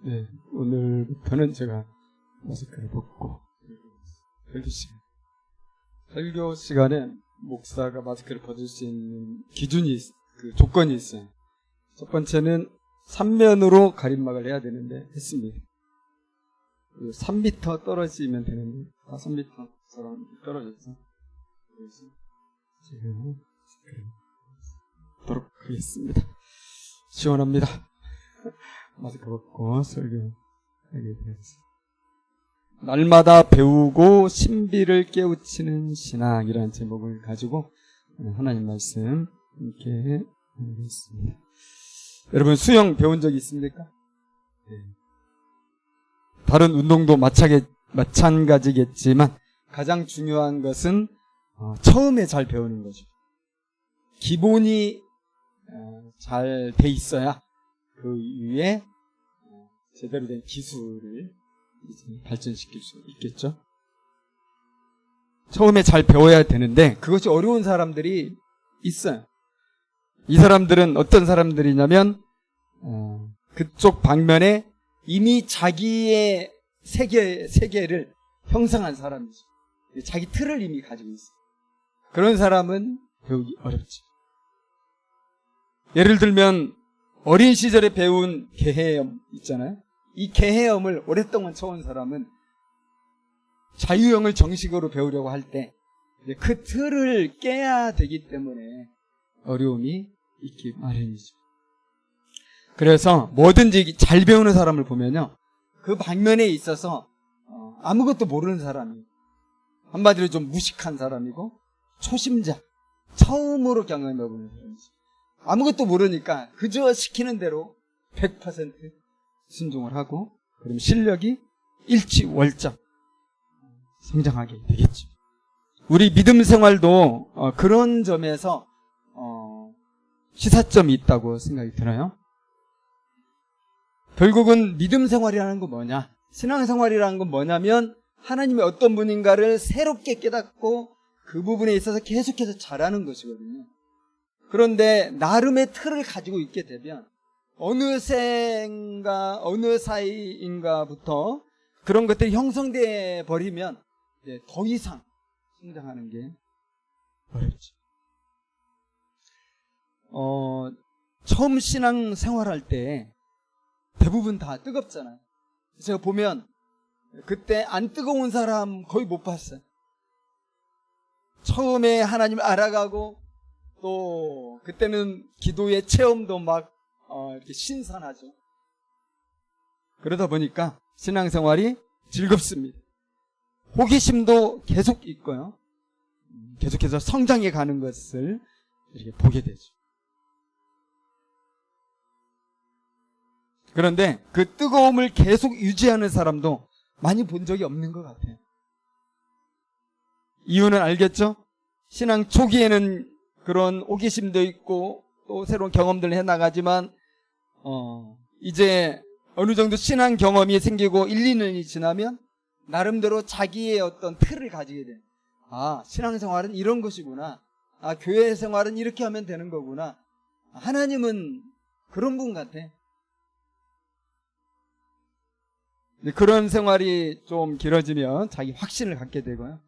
네, 오늘부터는 제가 마스크를 벗고 설교 시간에 목사가 마스크를 벗을 수 있는 조건이 있어요. 첫 번째는 3면으로 가림막을 해야 되는데 했습니다. 3m 떨어지면 되는데 5m처럼 떨어졌죠. 그래서 지금 하도록 하겠습니다. 시원합니다. 마스크 벗고 설교하게 되었습니다. 날마다 배우고 신비를 깨우치는 신앙이라는 제목을 가지고 하나님 말씀 함께 하겠습니다. 여러분 수영 배운 적 있습니까? 네. 다른 운동도 마찬가지겠지만 가장 중요한 것은 처음에 잘 배우는 거죠. 기본이 잘 돼 있어야 그 위에 제대로 된 기술을 발전시킬 수 있겠죠. 처음에 잘 배워야 되는데 그것이 어려운 사람들이 있어요. 이 사람들은 어떤 사람들이냐면 그쪽 방면에 이미 자기의 세계를 형성한 사람이죠. 자기 틀을 이미 가지고 있어요. 그런 사람은 배우기 어렵지. 예를 들면 어린 시절에 배운 개헤엄 있잖아요. 이 개헤엄을 오랫동안 쳐온 사람은 자유형을 정식으로 배우려고 할 때 그 틀을 깨야 되기 때문에 어려움이 있기 마련이죠. 그래서 뭐든지 잘 배우는 사람을 보면요, 그 방면에 있어서 아무것도 모르는 사람이, 한마디로 좀 무식한 사람이고 초심자, 처음으로 경험해보는 사람이죠. 아무것도 모르니까 그저 시키는 대로 100% 순종을 하고 그러면 실력이 일취월장 성장하게 되겠죠. 우리 믿음 생활도 그런 점에서 시사점이 있다고 생각이 들어요. 결국은 믿음 생활이라는 건 뭐냐, 신앙생활이라는 건 뭐냐면 하나님이 어떤 분인가를 새롭게 깨닫고 그 부분에 있어서 계속해서 잘하는 것이거든요. 그런데 나름의 틀을 가지고 있게 되면 어느 사이인가부터 그런 것들이 형성돼 버리면 더 이상 성장하는 게 어렵죠. 처음 신앙 생활할 때 대부분 다 뜨겁잖아요. 제가 보면 그때 안 뜨거운 사람 거의 못 봤어요. 처음에 하나님을 알아가고 또 그때는 기도의 체험도 막 이렇게 신선하죠. 그러다 보니까 신앙생활이 즐겁습니다. 호기심도 계속 있고요. 계속해서 성장해 가는 것을 이렇게 보게 되죠. 그런데 그 뜨거움을 계속 유지하는 사람도 많이 본 적이 없는 것 같아요. 이유는 알겠죠? 신앙 초기에는 그런 호기심도 있고 또 새로운 경험들을 해나가지만 이제 어느 정도 신앙 경험이 생기고 1, 2년이 지나면 나름대로 자기의 어떤 틀을 가지게 돼요. 신앙생활은 이런 것이구나. 교회 생활은 이렇게 하면 되는 거구나. 하나님은 그런 분 같아. 그런 생활이 좀 길어지면 자기 확신을 갖게 되고요.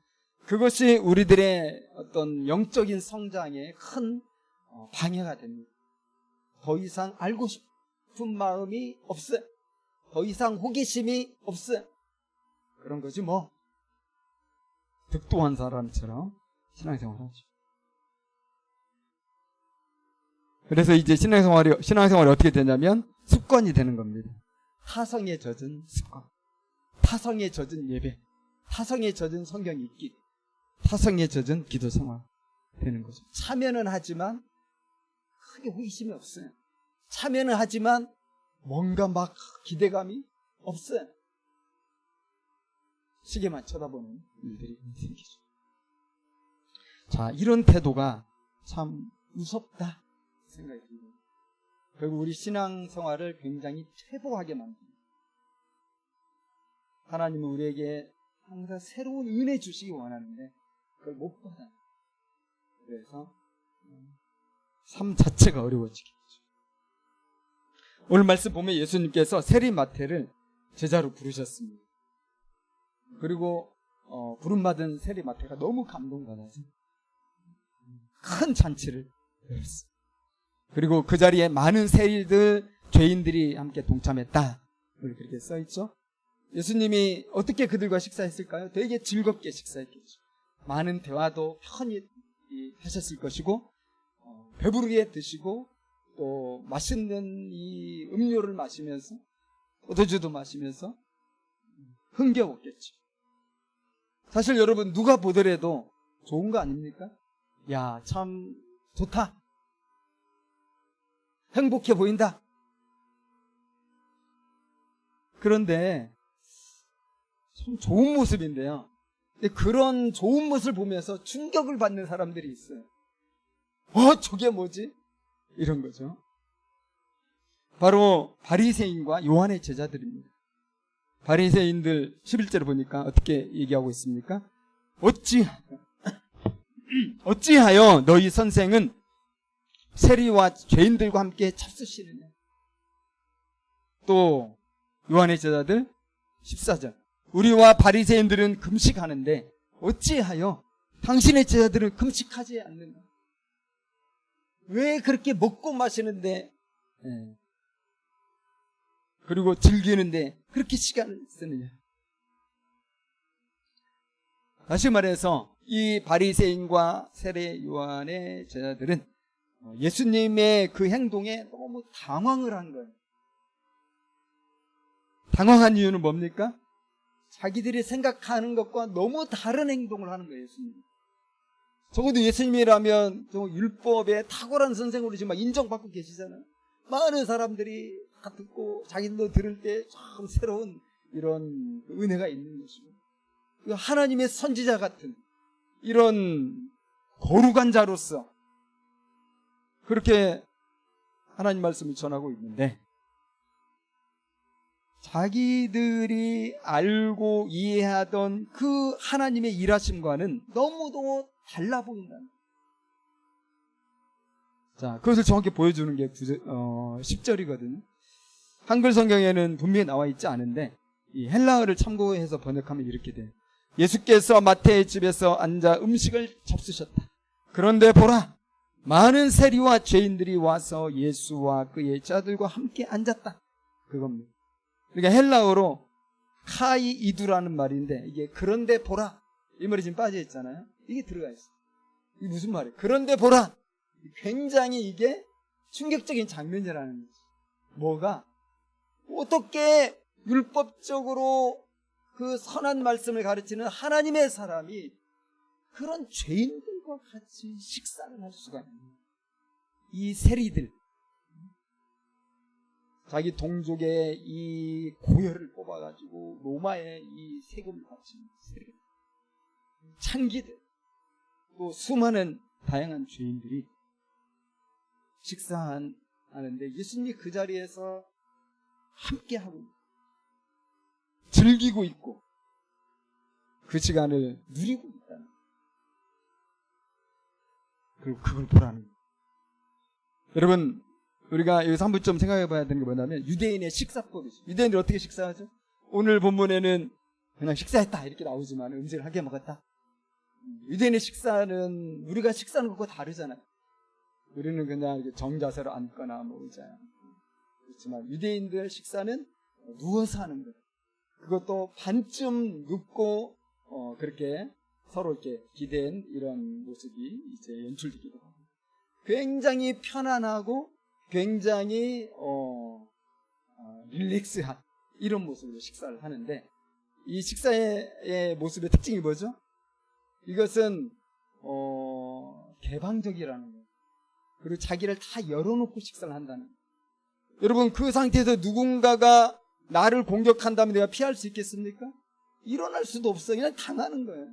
그것이 우리들의 어떤 영적인 성장에 큰 방해가 됩니다. 더 이상 알고 싶은 마음이 없어요. 더 이상 호기심이 없어요. 그런 거지 뭐. 득도한 사람처럼 신앙생활을 하죠. 그래서 이제 신앙생활이 어떻게 되냐면 습관이 되는 겁니다. 타성에 젖은 습관, 타성에 젖은 예배, 타성에 젖은 성경 읽기, 타성에 젖은 기도 생활 되는 거죠. 참여는 하지만 크게 호기심이 없어요. 참여는 하지만 뭔가 막 기대감이 없어요. 시계만 쳐다보는 일들이 생기죠. 자, 이런 태도가 참 무섭다 생각이 듭니다. 결국 우리 신앙생활을 굉장히 퇴보하게 만듭니다. 하나님은 우리에게 항상 새로운 은혜 주시기 원하는데 그걸 못 받아요. 그래서 삶 자체가 어려워지겠죠. 오늘 말씀 보면 예수님께서 세리마태를 제자로 부르셨습니다. 그리고 부름받은 세리마태가 너무 감동받아서 큰 잔치를 열었어요. 그리고 그 자리에 많은 세리들, 죄인들이 함께 동참했다. 그렇게 써있죠. 예수님이 어떻게 그들과 식사했을까요? 되게 즐겁게 식사했겠죠. 많은 대화도 편히 하셨을 것이고, 배부르게 드시고, 또 맛있는 이 음료를 마시면서, 포도주도 마시면서 흥겨웠겠죠. 사실 여러분, 누가 보더라도 좋은 거 아닙니까? 야, 참 좋다. 행복해 보인다. 그런데 참 좋은 모습인데요. 근데 그런 좋은 모습을 보면서 충격을 받는 사람들이 있어요. 저게 뭐지? 이런 거죠. 바로 바리새인과 요한의 제자들입니다. 바리새인들 11절을 보니까 어떻게 얘기하고 있습니까? 어찌하여 너희 선생은 세리와 죄인들과 함께 잡수시느냐? 또 요한의 제자들 14절 우리와 바리새인들은 금식하는데 어찌하여 당신의 제자들은 금식하지 않느냐? 왜 그렇게 먹고 마시는데 그리고 즐기는데 그렇게 시간을 쓰느냐? 다시 말해서 이 바리새인과 세례 요한의 제자들은 예수님의 그 행동에 너무 당황을 한 거예요. 당황한 이유는 뭡니까? 자기들이 생각하는 것과 너무 다른 행동을 하는 거예요, 예수님. 적어도 예수님이라면 율법의 탁월한 선생으로 지금 막 인정받고 계시잖아요. 많은 사람들이 다 듣고 자기들도 들을 때 참 새로운 이런 은혜가 있는 것이고, 하나님의 선지자 같은 이런 거룩한 자로서 그렇게 하나님 말씀을 전하고 있는데, 자기들이 알고 이해하던 그 하나님의 일하심과는 너무도 달라 보인다. 자, 그것을 정확히 보여주는 게 10절이거든요. 한글 성경에는 분명히 나와 있지 않은데 이 헬라어를 참고해서 번역하면 이렇게 돼요. 예수께서 마태의 집에서 앉아 음식을 잡수셨다. 그런데 보라, 많은 세리와 죄인들이 와서 예수와 그의 제자들과 함께 앉았다. 그겁니다. 그러니까 헬라어로 카이 이두라는 말인데, 이게 그런데 보라, 이 말이 지금 빠져 있잖아요. 이게 들어가 있어요. 이게 무슨 말이에요? 그런데 보라. 굉장히 이게 충격적인 장면이라는 거죠. 뭐가? 어떻게 율법적으로 그 선한 말씀을 가르치는 하나님의 사람이 그런 죄인들과 같이 식사를 할 수가 있는, 이 세리들, 자기 동족의 이 고혈을 뽑아가지고 로마의 이 세금을 바치는 세리, 창기들, 또 수많은 다양한 죄인들이 식사하는데 예수님이 그 자리에서 함께하고 즐기고 있고 그 시간을 누리고 있다는, 그리고 그걸 보라는 거예요. 여러분, 우리가 여기서 한 번 좀 생각해 봐야 되는 게 뭐냐면 유대인의 식사법이죠. 유대인들 어떻게 식사하죠? 오늘 본문에는 그냥 식사했다 이렇게 나오지만 음식을 하게 먹었다. 유대인의 식사는 우리가 식사하는 것과 다르잖아요. 우리는 그냥 이렇게 정자세로 앉거나 뭐 의자에 앉고. 그렇지만 유대인들 식사는 누워서 하는 거예요. 그것도 반쯤 눕고 그렇게 서로 이렇게 기댄 이런 모습이 이제 연출되기도 하고, 굉장히 편안하고 굉장히 릴렉스한 이런 모습으로 식사를 하는데, 이 식사의 모습의 특징이 뭐죠? 이것은 개방적이라는 거예요. 그리고 자기를 다 열어놓고 식사를 한다는 거예요. 여러분, 그 상태에서 누군가가 나를 공격한다면 내가 피할 수 있겠습니까? 일어날 수도 없어요. 그냥 당하는 거예요.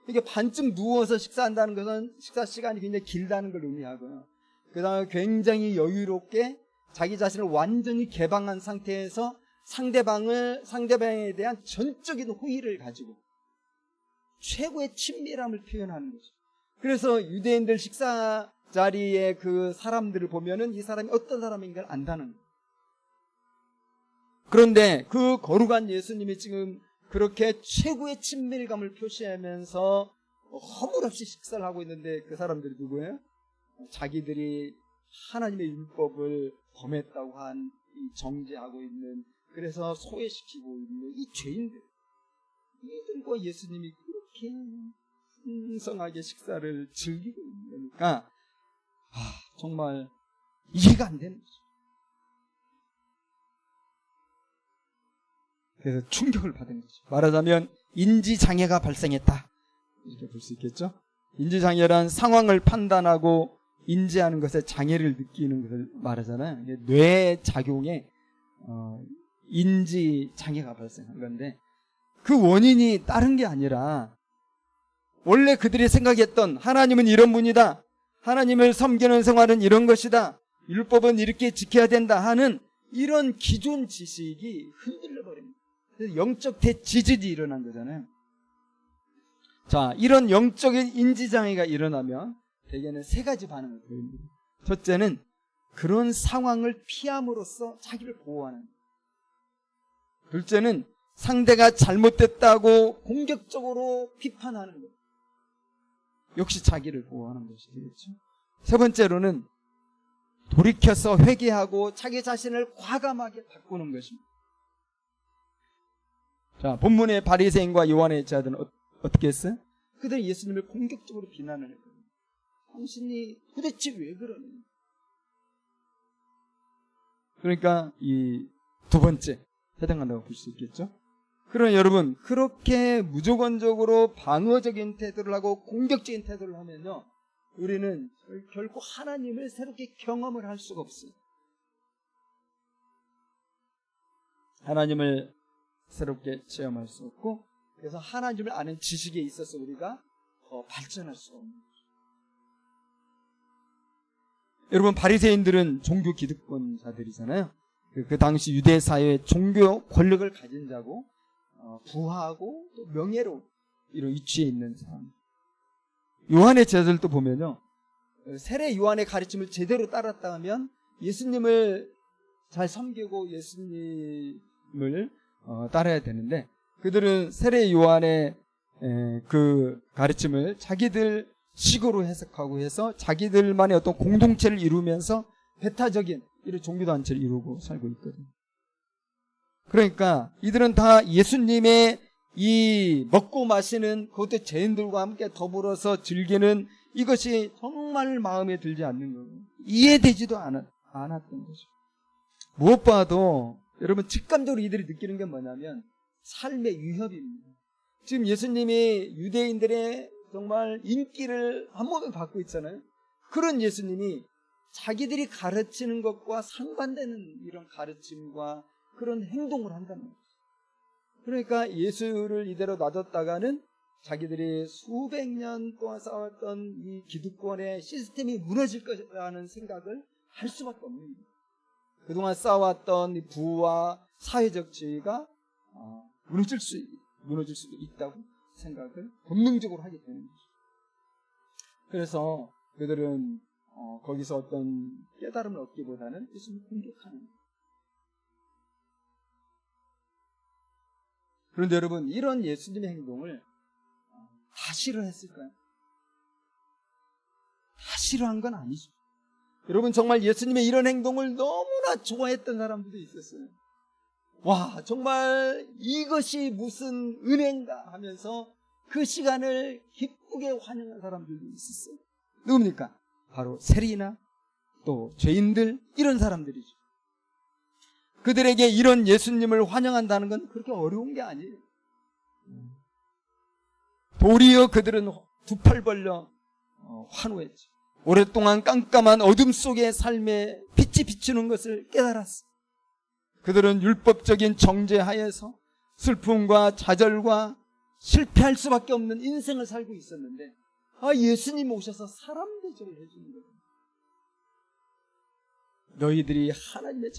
이게 반쯤 누워서 식사한다는 것은 식사 시간이 굉장히 길다는 걸 의미하고요. 그 다음에 굉장히 여유롭게 자기 자신을 완전히 개방한 상태에서 상대방에 대한 전적인 호의를 가지고 최고의 친밀함을 표현하는 거죠. 그래서 유대인들 식사 자리에 그 사람들을 보면은 이 사람이 어떤 사람인가를 안다는 거예요. 그런데 그 거룩한 예수님이 지금 그렇게 최고의 친밀감을 표시하면서 허물없이 식사를 하고 있는데 그 사람들이 누구예요? 자기들이 하나님의 율법을 범했다고 한 이 정죄하고 있는, 그래서 소외시키고 있는 이 죄인들, 이들과 예수님이 그렇게 풍성하게 식사를 즐기고 있으니까 정말 이해가 안 되는 거죠. 그래서 충격을 받은 거죠. 말하자면 인지장애가 발생했다, 이렇게 볼 수 있겠죠. 인지장애란 상황을 판단하고 인지하는 것에 장애를 느끼는 것을 말하잖아요. 뇌작용에 인지장애가 발생한 건데, 그 원인이 다른 게 아니라 원래 그들이 생각했던 하나님은 이런 분이다, 하나님을 섬기는 생활은 이런 것이다, 율법은 이렇게 지켜야 된다 하는 이런 기존 지식이 흔들려 버립니다. 그래서 영적 대지진이 일어난 거잖아요. 자, 이런 영적인 인지장애가 일어나면 대개는 세 가지 반응을 보입니다. 첫째는 그런 상황을 피함으로써 자기를 보호하는 거예요. 둘째는 상대가 잘못됐다고 공격적으로 비판하는 거예요. 역시 자기를 보호하는 것이 되겠죠. 세 번째로는 돌이켜서 회개하고 자기 자신을 과감하게 바꾸는 것입니다. 자, 본문의 바리새인과 요한의 제자들은 어떻게 했어요? 그들이 예수님을 공격적으로 비난을 했거든요. 당신이 도대체 왜 그러냐? 그러니까 이 두 번째 해당한다고 볼 수 있겠죠. 그러나 여러분, 그렇게 무조건적으로 방어적인 태도를 하고 공격적인 태도를 하면요, 우리는 결코 하나님을 새롭게 경험을 할 수가 없어요. 하나님을 새롭게 체험할 수 없고, 그래서 하나님을 아는 지식에 있어서 우리가 더 발전할 수가 없는 거죠. 여러분, 바리새인들은 종교 기득권자들이잖아요. 그 당시 유대 사회의 종교 권력을 가진 자고, 부하고 또 명예로 이런 위치에 있는 사람. 요한의 제자들도 보면요, 세례 요한의 가르침을 제대로 따랐다 하면 예수님을 잘 섬기고 예수님을 따라야 되는데, 그들은 세례 요한의 그 가르침을 자기들 식으로 해석하고 해서 자기들만의 어떤 공동체를 이루면서 배타적인 이런 종교단체를 이루고 살고 있거든요. 그러니까 이들은 다 예수님의 이 먹고 마시는, 그것도 죄인들과 함께 더불어서 즐기는 이것이 정말 마음에 들지 않는 거고 이해되지도 않았던 거죠. 무엇보다도 여러분, 직감적으로 이들이 느끼는 게 뭐냐면 삶의 위협입니다. 지금 예수님이 유대인들의 정말 인기를 한 몸에 받고 있잖아요. 그런 예수님이 자기들이 가르치는 것과 상반되는 이런 가르침과 그런 행동을 한다는 거죠. 그러니까 예수를 이대로 놔뒀다가는 자기들이 수백 년 동안 쌓았던 이 기득권의 시스템이 무너질 것이라는 생각을 할 수밖에 없는 거예요. 그동안 쌓아왔던 부와 사회적 지위가 무너질 수도 있다고 생각을 본능적으로 하게 되는 거죠. 그래서 그들은 거기서 어떤 깨달음을 얻기보다는 예수님을 공격하는 거예요. 그런데 여러분, 이런 예수님의 행동을 다 싫어했을까요? 다 싫어한 건 아니죠. 여러분, 정말 예수님의 이런 행동을 너무나 좋아했던 사람들도 있었어요. 와, 정말 이것이 무슨 은혜인가 하면서 그 시간을 기쁘게 환영한 사람들도 있었어요. 누굽니까? 바로 세리나 또 죄인들, 이런 사람들이죠. 그들에게 이런 예수님을 환영한다는 건 그렇게 어려운 게 아니에요. 도리어 그들은 두 팔 벌려 환호했죠. 오랫동안 깜깜한 어둠 속의 삶에 빛이 비추는 것을 깨달았어. 그들은 율법적인 정죄하에서 슬픔과 좌절과 실패할 수밖에 없는 인생을 살고 있었는데, 예수님 오셔서 사람 대접을 해주는 거예요. 너희들이 하나님의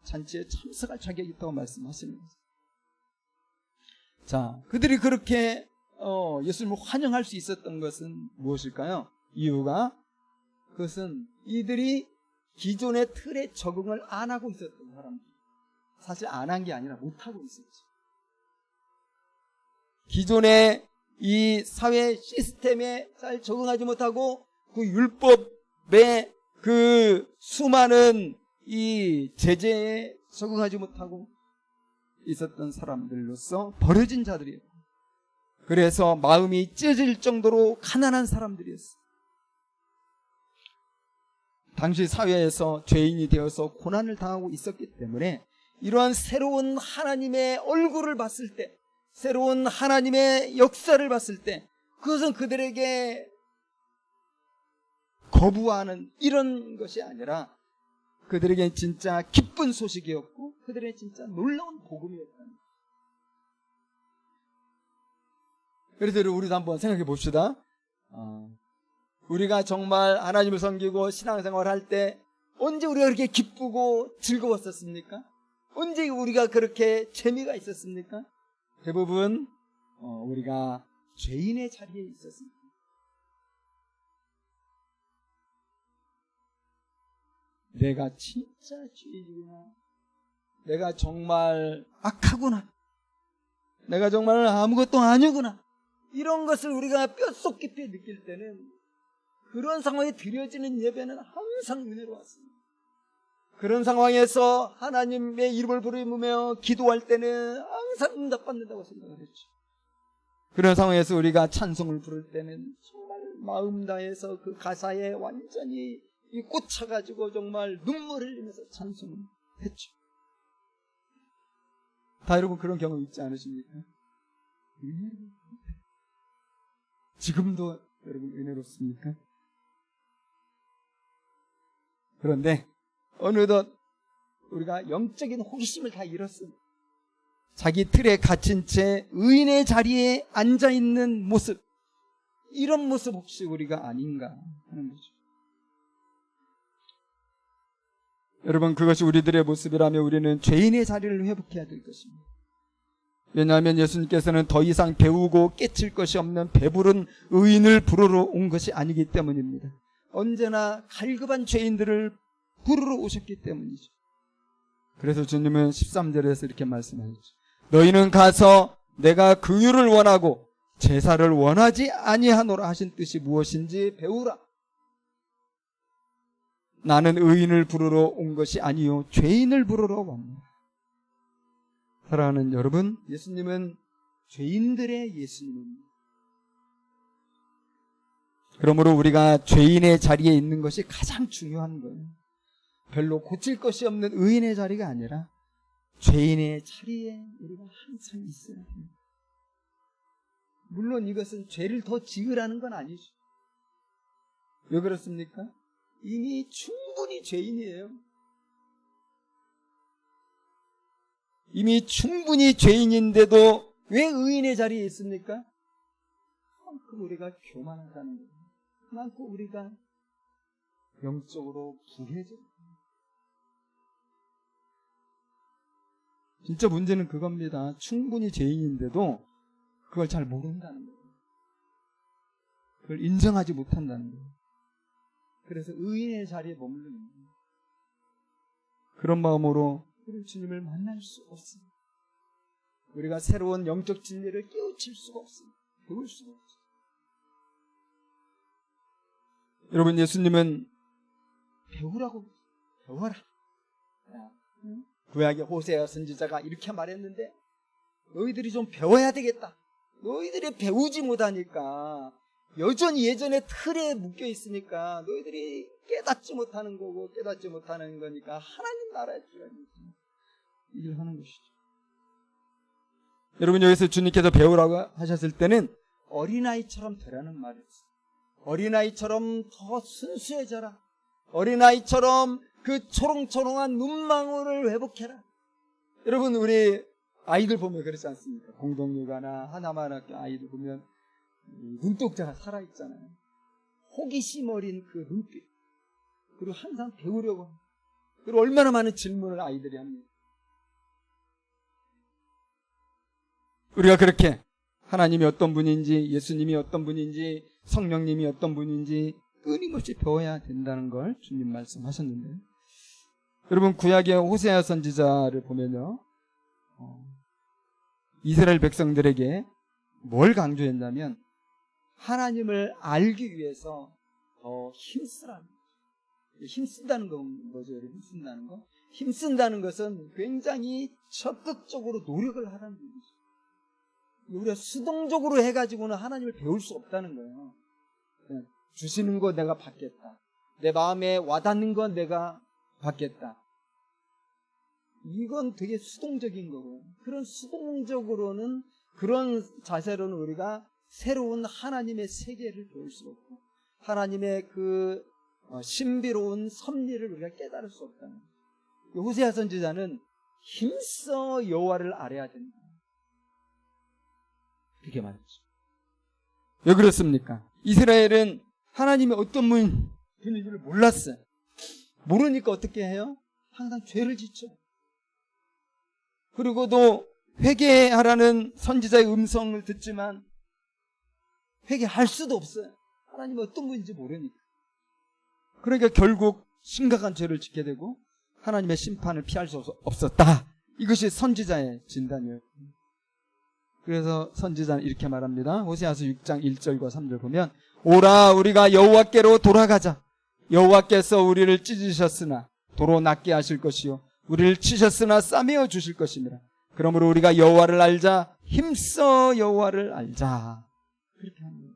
잔치에 참석할 자격이 있다고 말씀하시는 거죠. 자, 그들이 그렇게 예수님을 환영할 수 있었던 것은 무엇일까요? 이유가, 그것은 이들이 기존의 틀에 적응을 안 하고 있었던 사람들. 사실 안 한 게 아니라 못하고 있었죠. 기존의 이 사회 시스템에 잘 적응하지 못하고 그 율법의 그 수많은 이 제재에 적응하지 못하고 있었던 사람들로서 버려진 자들이에요. 그래서 마음이 찢어질 정도로 가난한 사람들이었어요. 당시 사회에서 죄인이 되어서 고난을 당하고 있었기 때문에 이러한 새로운 하나님의 얼굴을 봤을 때, 새로운 하나님의 역사를 봤을 때 그것은 그들에게 거부하는 이런 것이 아니라 그들에게 진짜 기쁜 소식이었고 그들의 진짜 놀라운 복음이었다는 거예요. 그래서 우리도 한번 생각해 봅시다. 우리가 정말 하나님을 섬기고 신앙생활을 할 때 언제 우리가 그렇게 기쁘고 즐거웠었습니까? 언제 우리가 그렇게 재미가 있었습니까? 대부분 우리가 죄인의 자리에 있었습니다. 내가 진짜 죄인이구나. 내가 정말 악하구나. 내가 정말 아무것도 아니구나. 이런 것을 우리가 뼛속 깊이 느낄 때는 그런 상황에 드려지는 예배는 항상 은혜로웠습니다. 그런 상황에서 하나님의 이름을 부르며 기도할 때는 항상 응답받는다고 생각을 했죠. 그런 상황에서 우리가 찬송을 부를 때는 정말 마음 다해서 그 가사에 완전히 꽂혀가지고 정말 눈물을 흘리면서 찬송을 했죠. 다 여러분 그런 경험 있지 않으십니까? 지금도 여러분 은혜롭습니까? 그런데 어느덧 우리가 영적인 호기심을 다 잃었습니다. 자기 틀에 갇힌 채 의인의 자리에 앉아있는 모습, 이런 모습 혹시 우리가 아닌가 하는 거죠. 여러분 그것이 우리들의 모습이라면 우리는 죄인의 자리를 회복해야 될 것입니다. 왜냐하면 예수님께서는 더 이상 배우고 깨칠 것이 없는 배부른 의인을 부르러 온 것이 아니기 때문입니다. 언제나 갈급한 죄인들을 부르러 오셨기 때문이죠. 그래서 주님은 13절에서 이렇게 말씀하셨죠. 너희는 가서 내가 긍휼을 원하고 제사를 원하지 아니하노라 하신 뜻이 무엇인지 배우라. 나는 의인을 부르러 온 것이 아니요 죄인을 부르러 왔노라. 사랑하는 여러분, 예수님은 죄인들의 예수님입니다. 그러므로 우리가 죄인의 자리에 있는 것이 가장 중요한 거예요. 별로 고칠 것이 없는 의인의 자리가 아니라 죄인의 자리에 우리가 항상 있어야 합니다. 물론 이것은 죄를 더 지으라는 건 아니죠. 왜 그렇습니까? 이미 충분히 죄인이에요. 이미 충분히 죄인인데도 왜 의인의 자리에 있습니까? 그만큼 우리가 교만하다는 거예요. 그만큼 우리가 영적으로 부해져. 진짜 문제는 그겁니다. 충분히 죄인인데도 그걸 잘 모른다는 거예요. 그걸 인정하지 못한다는 거예요. 그래서 의인의 자리에 머물러 있는 거예요. 그런 마음으로 우리 주님을 만날 수 없습니다. 우리가 새로운 영적 진리를 깨우칠 수가 없습니다. 배울 수가 없습니다. 여러분, 예수님은 배우라고 배워라. 구약의 호세아 선지자가 이렇게 말했는데 너희들이 좀 배워야 되겠다. 너희들이 배우지 못하니까 여전히 예전의 틀에 묶여 있으니까 너희들이 깨닫지 못하는 거고 깨닫지 못하는 거니까 하나님 나라에 들어가야 일을 하는 것이죠. 여러분, 여기서 주님께서 배우라고 하셨을 때는 어린아이처럼 되라는 말이었어요. 어린아이처럼 더 순수해져라. 어린아이처럼 그 초롱초롱한 눈망울을 회복해라. 여러분, 우리 아이들 보면 그렇지 않습니까? 공동육아나 하나만 학교 아이들 보면 눈동자가 살아있잖아요. 호기심 어린 그 눈빛. 그리고 항상 배우려고 합니다. 그리고 얼마나 많은 질문을 아이들이 합니다. 우리가 그렇게 하나님이 어떤 분인지, 예수님이 어떤 분인지, 성령님이 어떤 분인지 끊임없이 배워야 된다는 걸 주님 말씀하셨는데, 여러분 구약의 호세아 선지자를 보면요, 이스라엘 백성들에게 뭘 강조했냐면 하나님을 알기 위해서 더 힘쓰라는 거죠. 힘쓴다는 건 뭐죠? 힘쓴다는 거? 힘쓴다는 것은 굉장히 적극적으로 노력을 하라는 얘기죠. 우리가 수동적으로 해가지고는 하나님을 배울 수 없다는 거예요. 주시는 거 내가 받겠다. 내 마음에 와닿는 건 내가 받겠다. 이건 되게 수동적인 거고요. 그런 수동적으로는, 그런 자세로는 우리가 새로운 하나님의 세계를 배울 수 없고 하나님의 그 신비로운 섭리를 우리가 깨달을 수 없다는 거예요. 호세아 선지자는 힘써 여호와를 알아야 된다, 그렇게 말했죠. 왜 그렇습니까? 이스라엘은 하나님이 어떤 분인지를 몰랐어요. 모르니까 어떻게 해요? 항상 죄를 짓죠. 그리고도 회개하라는 선지자의 음성을 듣지만 회개할 수도 없어요. 하나님이 어떤 분인지 모르니까. 그러니까 결국 심각한 죄를 짓게 되고 하나님의 심판을 피할 수 없었다. 이것이 선지자의 진단이에요. 그래서 선지자는 이렇게 말합니다. 호세아서 6장 1절과 3절 보면, 오라 우리가 여호와께로 돌아가자. 여호와께서 우리를 찢으셨으나 도로 낫게 하실 것이요 우리를 치셨으나 싸매어 주실 것입니다. 그러므로 우리가 여호와를 알자. 힘써 여호와를 알자. 그렇게 합니다.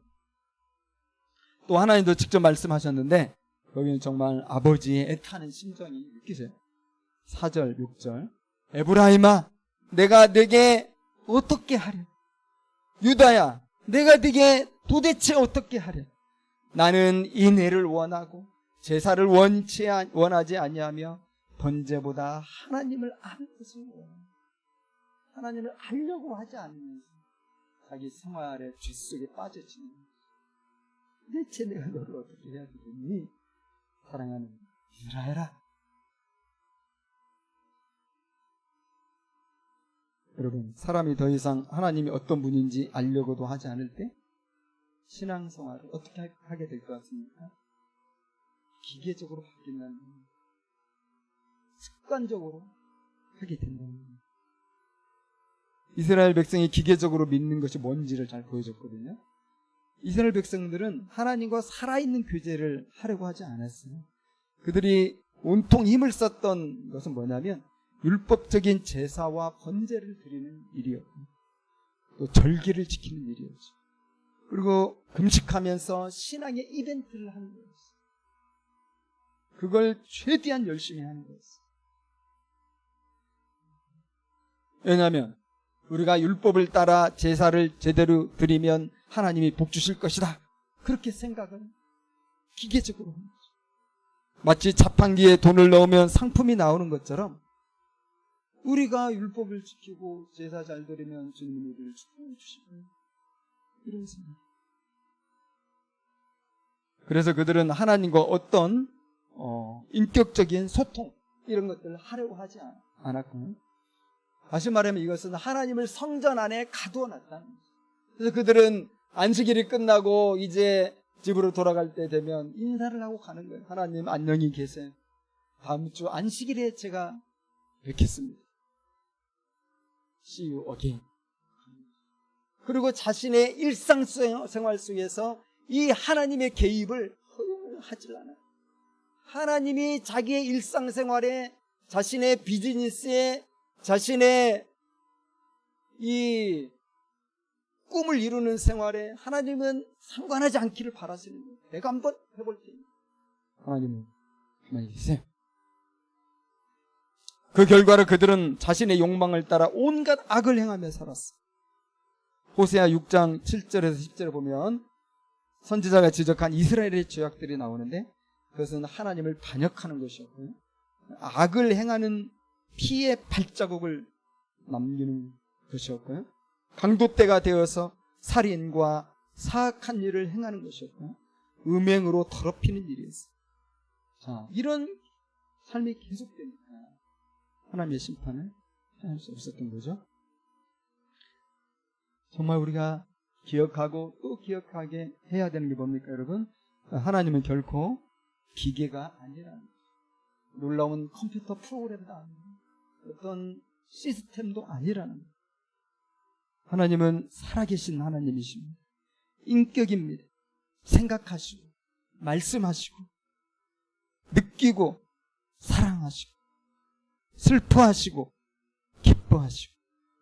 또 하나님도 직접 말씀하셨는데 거기는 정말 아버지의 애타는 심정이 느끼세요. 4절 6절 에브라임아 내가 네게 어떻게 하랴. 유다야 내가 네게 도대체 어떻게 하랴. 나는 인애를 원하고 제사를 원하지 아니하며 번제보다 하나님을 아는 것을 원한다. 하나님을 알려고 하지 않으면서 자기 생활의 죄 속에 빠져지는, 대체 내가 너를 어떻게 해야 되겠니? 사랑하는 이스라엘아. 여러분, 사람이 더 이상 하나님이 어떤 분인지 알려고도 하지 않을 때 신앙생활을 어떻게 하게 될 것 같습니까? 기계적으로 바뀐다는 겁니다. 습관적으로 하게 된다는 겁니다. 이스라엘 백성이 기계적으로 믿는 것이 뭔지를 잘 보여줬거든요. 이스라엘 백성들은 하나님과 살아있는 교제를 하려고 하지 않았어요. 그들이 온통 힘을 썼던 것은 뭐냐면 율법적인 제사와 번제를 드리는 일이었고 또 절기를 지키는 일이었죠. 그리고 금식하면서 신앙의 이벤트를 하는 거였어요. 그걸 최대한 열심히 하는 거였어요. 왜냐하면 우리가 율법을 따라 제사를 제대로 드리면 하나님이 복 주실 것이다. 그렇게 생각을 기계적으로 하는 거죠. 마치 자판기에 돈을 넣으면 상품이 나오는 것처럼 우리가 율법을 지키고 제사 잘 드리면 주님이 우리를 축복해 주시고요. 이런 생각. 그래서 그들은 하나님과 어떤 인격적인 소통 이런 것들을 하려고 하지 않았고, 다시 말하면 이것은 하나님을 성전 안에 가두어 놨다는 거죠. 그래서 그들은 안식일이 끝나고 이제 집으로 돌아갈 때 되면 인사를 하고 가는 거예요. 하나님 안녕히 계세요. 다음 주 안식일에 제가 뵙겠습니다. See you again. 그리고 자신의 일상생활 속에서 이 하나님의 개입을 허용을 하질 않아요. 하나님이 자기의 일상생활에, 자신의 비즈니스에, 자신의 이 꿈을 이루는 생활에 하나님은 상관하지 않기를 바라시는 거예요. 내가 한번 해볼 테니 하나님은 가만히 계세요. 그 결과로 그들은 자신의 욕망을 따라 온갖 악을 행하며 살았어. 호세아 6장 7절에서 10절에 보면 선지자가 지적한 이스라엘의 죄악들이 나오는데 그것은 하나님을 반역하는 것이었고요. 악을 행하는 피의 발자국을 남기는 것이었고요. 강도떼가 되어서 살인과 사악한 일을 행하는 것이었고요. 음행으로 더럽히는 일이었어요. 자, 이런 삶이 계속되니까 하나님의 심판을 피할 수 없었던 거죠. 정말 우리가 기억하고 또 기억하게 해야 되는 게 뭡니까, 여러분? 하나님은 결코 기계가 아니라는 거죠. 놀라운 컴퓨터 프로그램도 아니고 어떤 시스템도 아니라는 거예요. 하나님은 살아계신 하나님이십니다. 인격입니다. 생각하시고 말씀하시고 느끼고 사랑하시고 슬퍼하시고 기뻐하시고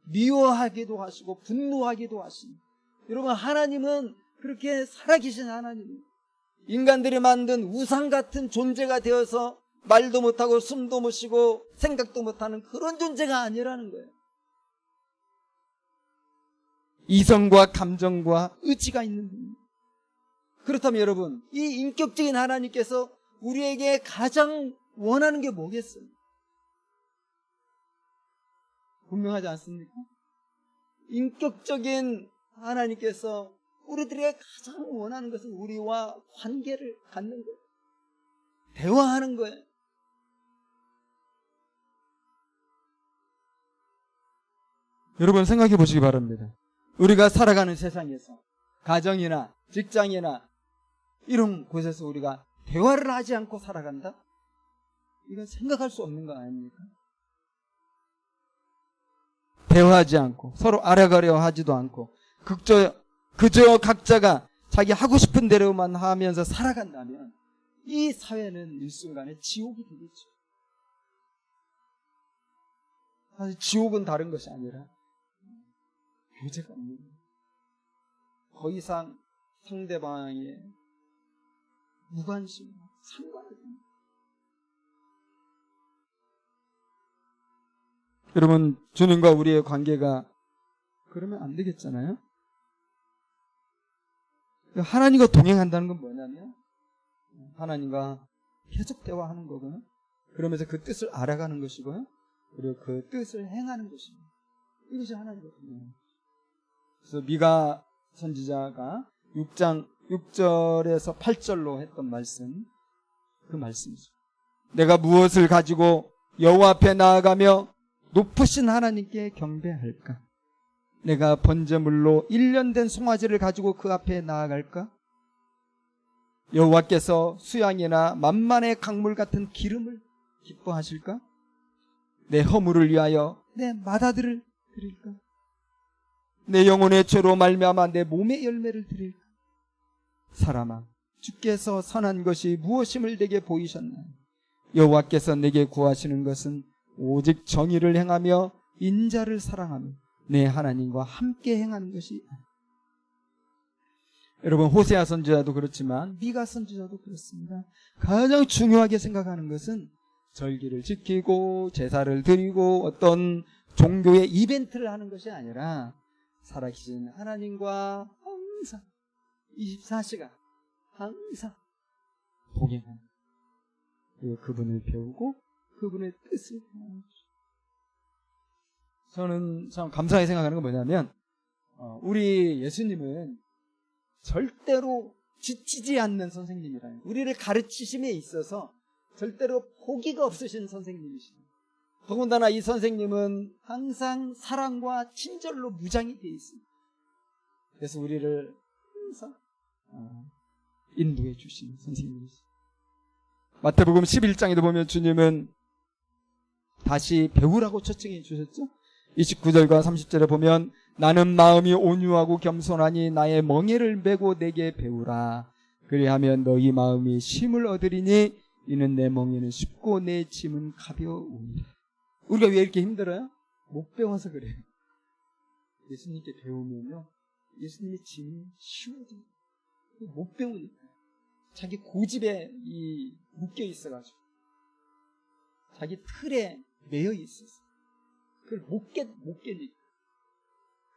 미워하기도 하시고 분노하기도 하십니다. 여러분, 하나님은 그렇게 살아계신 하나님입니다. 인간들이 만든 우상 같은 존재가 되어서 말도 못하고 숨도 못 쉬고 생각도 못하는 그런 존재가 아니라는 거예요. 이성과 감정과 의지가 있는 분입니다. 그렇다면 여러분, 이 인격적인 하나님께서 우리에게 가장 원하는 게 뭐겠어요? 분명하지 않습니까? 인격적인 하나님께서 우리들에게 가장 원하는 것은 우리와 관계를 갖는 거예요. 대화하는 거예요. 여러분, 생각해 보시기 바랍니다. 우리가 살아가는 세상에서 가정이나 직장이나 이런 곳에서 우리가 대화를 하지 않고 살아간다? 이건 생각할 수 없는 거 아닙니까? 대화하지 않고 서로 알아가려 하지도 않고 그저 각자가 자기 하고 싶은 대로만 하면서 살아간다면 이 사회는 일순간에 지옥이 되겠죠. 사실 지옥은 다른 것이 아니라 교제가 없는 거예요. 더 이상 상대방의 무관심, 상관없는 거예요. 여러분, 주님과 우리의 관계가 그러면 안 되겠잖아요. 하나님과 동행한다는 건 뭐냐면 하나님과 계속 대화하는 거고요. 그러면서 그 뜻을 알아가는 것이고요. 그리고 그 뜻을 행하는 것입니다. 이것이 하나님과 동행합니다. 그래서 미가 선지자가 6장 6절에서 8절로 했던 말씀, 그 말씀이죠. 내가 무엇을 가지고 여호와 앞에 나아가며 높으신 하나님께 경배할까? 내가 번제물로 1년 된 송아지를 가지고 그 앞에 나아갈까? 여호와께서 수양이나 만만의 강물 같은 기름을 기뻐하실까? 내 허물을 위하여 내 마다들을 드릴까? 내 영혼의 죄로 말미암아 내 몸의 열매를 드릴까? 사람아, 주께서 선한 것이 무엇임을 내게 보이셨나요? 여호와께서 내게 구하시는 것은 오직 정의를 행하며 인자를 사랑하며 내 하나님과 함께 행하는 것이 아니라. 여러분, 호세아 선지자도 그렇지만 미가 선지자도 그렇습니다. 가장 중요하게 생각하는 것은 절기를 지키고 제사를 드리고 어떤 종교의 이벤트를 하는 것이 아니라 살아계신 하나님과 항상 24시간 항상 동행하는, 그리고 그분을 배우고 그분의 뜻을 행하는 것입니다. 저는 참 감사하게 생각하는 건 뭐냐면 우리 예수님은 절대로 지치지 않는 선생님이라는, 우리를 가르치심에 있어서 절대로 포기가 없으신 선생님이십니다. 더군다나 이 선생님은 항상 사랑과 친절로 무장이 되어 있습니다. 그래서 우리를 항상 인도해 주시는 선생님이십니다. 마태복음 11장에도 보면 주님은 다시 배우라고 초청해 주셨죠. 29절과 30절에 보면 나는 마음이 온유하고 겸손하니 나의 멍에를 메고 내게 배우라. 그리하면 너희 마음이 쉼을 얻으리니 이는 내 멍에는 쉽고 내 짐은 가벼우니라. 우리가 왜 이렇게 힘들어요? 못 배워서 그래요. 예수님께 배우면요, 예수님의 짐이 쉬워져요. 못 배우니까. 자기 고집에 묶여 있어가지고 자기 틀에 매여 있었어. 그걸 못 깨니까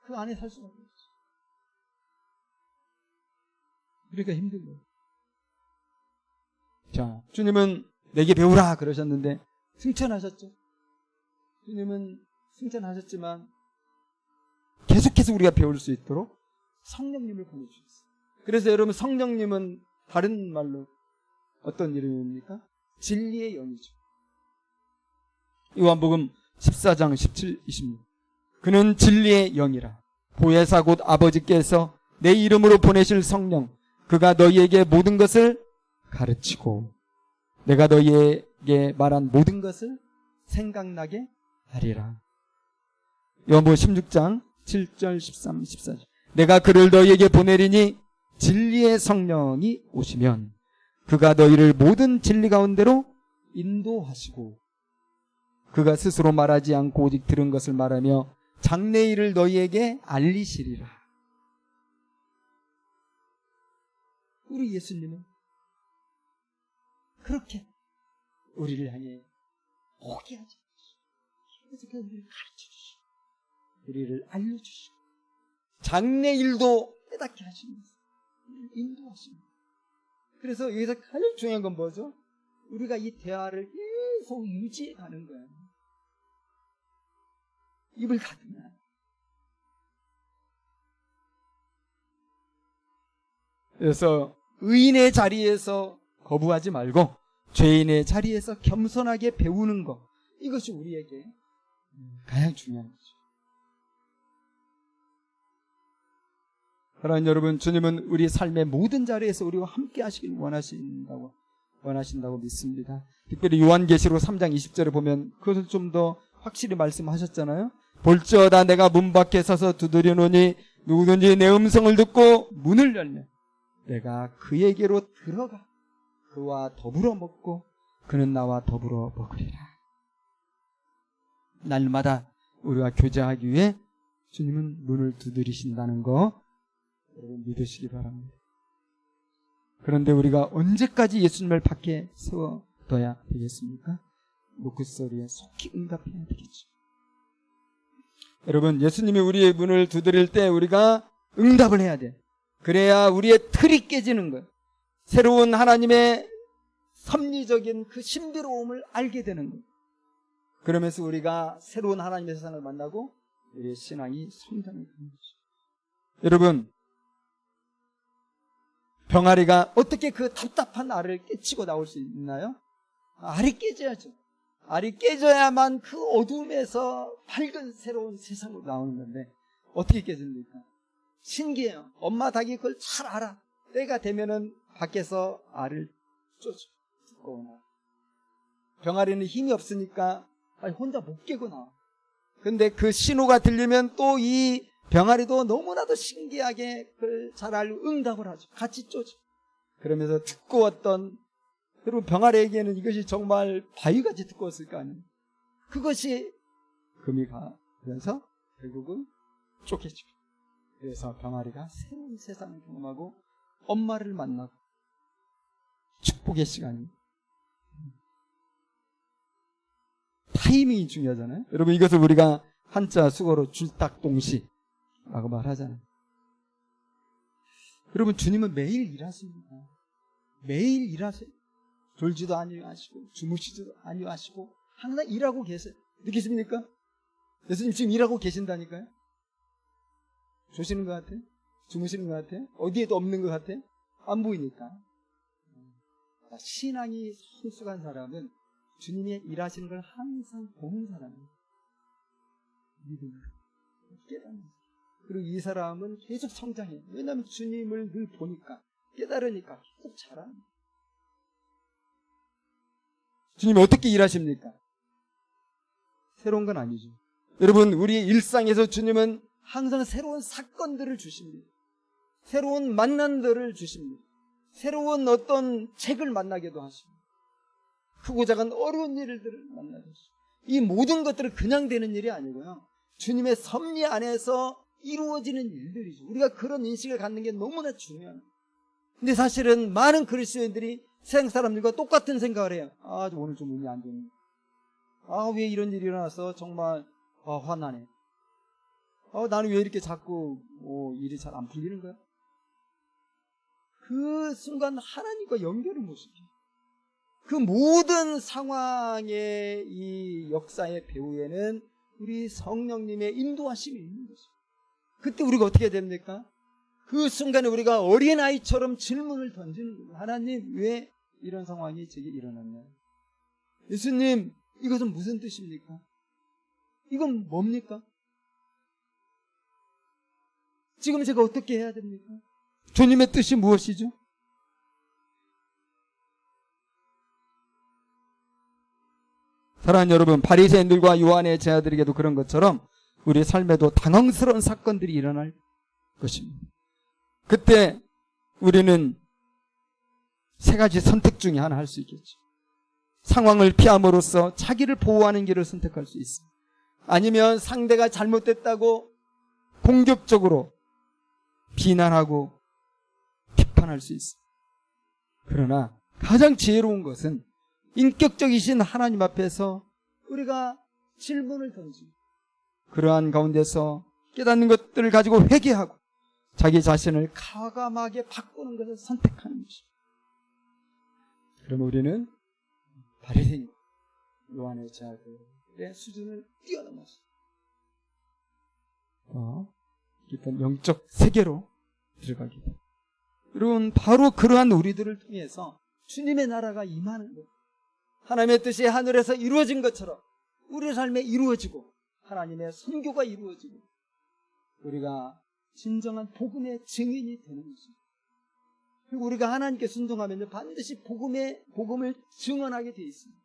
그 안에 살 수가 없어요. 그러니까 힘든 거예요. 자, 주님은 내게 배우라 그러셨는데 승천하셨죠. 주님은 승천하셨지만 계속해서 우리가 배울 수 있도록 성령님을 보내주셨어요. 그래서 여러분, 성령님은 다른 말로 어떤 이름입니까? 진리의 영이죠. 요한복음 14장 17, 26. 그는 진리의 영이라. 보혜사 곧 아버지께서 내 이름으로 보내실 성령, 그가 너희에게 모든 것을 가르치고 내가 말한 모든 것을 생각나게 하리라. 요한복음 16장 7절 13, 14절. 내가 그를 너희에게 보내리니 진리의 성령이 오시면 그가 너희를 모든 진리 가운데로 인도하시고 그가 스스로 말하지 않고 오직 들은 것을 말하며 장래일을 너희에게 알리시리라. 우리 예수님은 그렇게 우리를 향해 포기하지 않으시고 우리를 가르쳐주시고 우리를 알려주시고 장래일도 깨닫게 하시면서 인도하십니다. 그래서 여기서 가장 중요한 건 뭐죠? 우리가 이 대화를 계속 유지해가는 거예요. 입을 닫으면 그래서 의인의 자리에서 거부하지 말고 죄인의 자리에서 겸손하게 배우는 것, 이것이 우리에게 가장 중요한 거죠. 사랑하는 여러분, 주님은 우리 삶의 모든 자리에서 우리와 함께 하시길 원하신다고 믿습니다. 특별히 요한계시록 3장 20절에 보면 그것을 좀 더 확실히 말씀하셨잖아요. 볼지어다 내가 문 밖에 서서 두드려노니 누구든지 내 음성을 듣고 문을 열면 내가 그에게로 들어가 그와 더불어 먹고 그는 나와 더불어 먹으리라. 날마다 우리와 교제하기 위해 주님은 문을 두드리신다는 거 여러분 믿으시기 바랍니다. 그런데 우리가 언제까지 예수님을 밖에 세워둬야 되겠습니까? 노크소리에 속히 응답해야 되겠죠. 여러분, 예수님이 우리의 문을 두드릴 때 우리가 응답을 해야 돼. 그래야 우리의 틀이 깨지는 거예요. 새로운 하나님의 섭리적인 그 신비로움을 알게 되는 거예요. 그러면서 우리가 새로운 하나님의 세상을 만나고 우리의 신앙이 성장하는 거죠. 여러분, 병아리가 어떻게 그 답답한 알을 깨치고 나올 수 있나요? 알이 깨져야죠. 알이 깨져야만 그 어둠에서 밝은 새로운 세상으로 나오는 건데 어떻게 깨집니까? 신기해요. 엄마 닭이 그걸 잘 알아. 때가 되면은 밖에서 알을 쫓아 두꺼우나. 병아리는 힘이 없으니까 혼자 못 깨고 나와. 근데 그 신호가 들리면 또 이 병아리도 너무나도 신기하게 그걸 잘 알고 응답을 하죠. 같이 쫓아. 그러면서 두꺼웠던, 여러분 병아리에게는 이것이 정말 바위같이 두꺼웠을 거 아니에요. 그것이 금이 가면서 결국은 쫓겨지고, 그래서 병아리가 새로운 세상을 경험하고 엄마를 만나고 축복의 시간이. 타이밍이 중요하잖아요. 여러분 이것을 우리가 한자 수거로 줄딱동시 라고 말하잖아요. 여러분 주님은 매일 일하십니다. 매일 일하세요. 졸지도 아니하시고 주무시지도 아니하시고 항상 일하고 계세요. 느끼십니까? 예수님 지금 일하고 계신다니까요. 조시는 것 같아요? 주무시는 것 같아요? 어디에도 없는 것 같아요? 안 보이니까. 신앙이 성숙한 사람은 주님의 일하시는 걸 항상 보는 사람이에요. 믿음을 깨닫는. 그리고 이 사람은 계속 성장해요. 왜냐하면 주님을 늘 보니까, 깨달으니까 계속 자랍니다. 주님이 어떻게 일하십니까? 새로운 건 아니죠. 여러분 우리 일상에서 주님은 항상 새로운 사건들을 주십니다. 새로운 만남들을 주십니다. 새로운 어떤 책을 만나게도 하십니다. 크고 작은 어려운 일들을 만나게 하십니다. 이 모든 것들은 그냥 되는 일이 아니고요, 주님의 섭리 안에서 이루어지는 일들이죠. 우리가 그런 인식을 갖는 게 너무나 중요해요. 근데 사실은 많은 그리스도인들이 세상 사람들과 똑같은 생각을 해요. 오늘 좀 운이 안 좋네. 왜 이런 일이 일어나서 정말 화나네. 나는 왜 이렇게 자꾸 일이 잘 안 풀리는 거야? 그 순간 하나님과 연결을 못 시켜요. 그 모든 상황의 이 역사의 배후에는 우리 성령님의 인도하심이 있는 거죠. 그때 우리가 어떻게 됩니까? 그 순간에 우리가 어린아이처럼 질문을 던지는 거예요. 하나님, 왜 이런 상황이 제게 일어났나요? 예수님, 이것은 무슨 뜻입니까? 이건 뭡니까? 지금 제가 어떻게 해야 됩니까? 주님의 뜻이 무엇이죠? 사랑하는 여러분, 바리새인들과 요한의 제자들에게도 그런 것처럼 우리 삶에도 당황스러운 사건들이 일어날 것입니다. 그때 우리는 세 가지 선택 중에 하나 할 수 있겠죠. 상황을 피함으로써 자기를 보호하는 길을 선택할 수 있습니다. 아니면 상대가 잘못됐다고 공격적으로 비난하고 비판할 수 있습니다. 그러나 가장 지혜로운 것은 인격적이신 하나님 앞에서 우리가 질문을 던지고 그러한 가운데서 깨닫는 것들을 가지고 회개하고 자기 자신을 과감하게 바꾸는 것을 선택하는 것입니다. 그러면 우리는 바리새인 요한의 제자들의 수준을 뛰어넘어서 깊은 영적 세계로 들어가게 됩니다. 여러분, 바로 그러한 우리들을 통해서 주님의 나라가 임하는 것, 하나님의 뜻이 하늘에서 이루어진 것처럼 우리의 삶에 이루어지고 하나님의 선교가 이루어지고 우리가 진정한 복음의 증인이 되는 것입니다. 그리고 우리가 하나님께 순종하면 반드시 복음을 증언하게 되어 있습니다.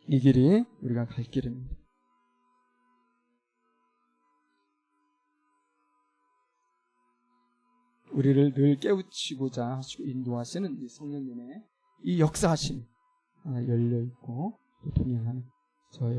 이 길이 우리가 갈 길입니다. 우리를 늘 깨우치고자 하시고 인도하시는 이 성령님의 이 역사하심 열려있고 동행하는 저의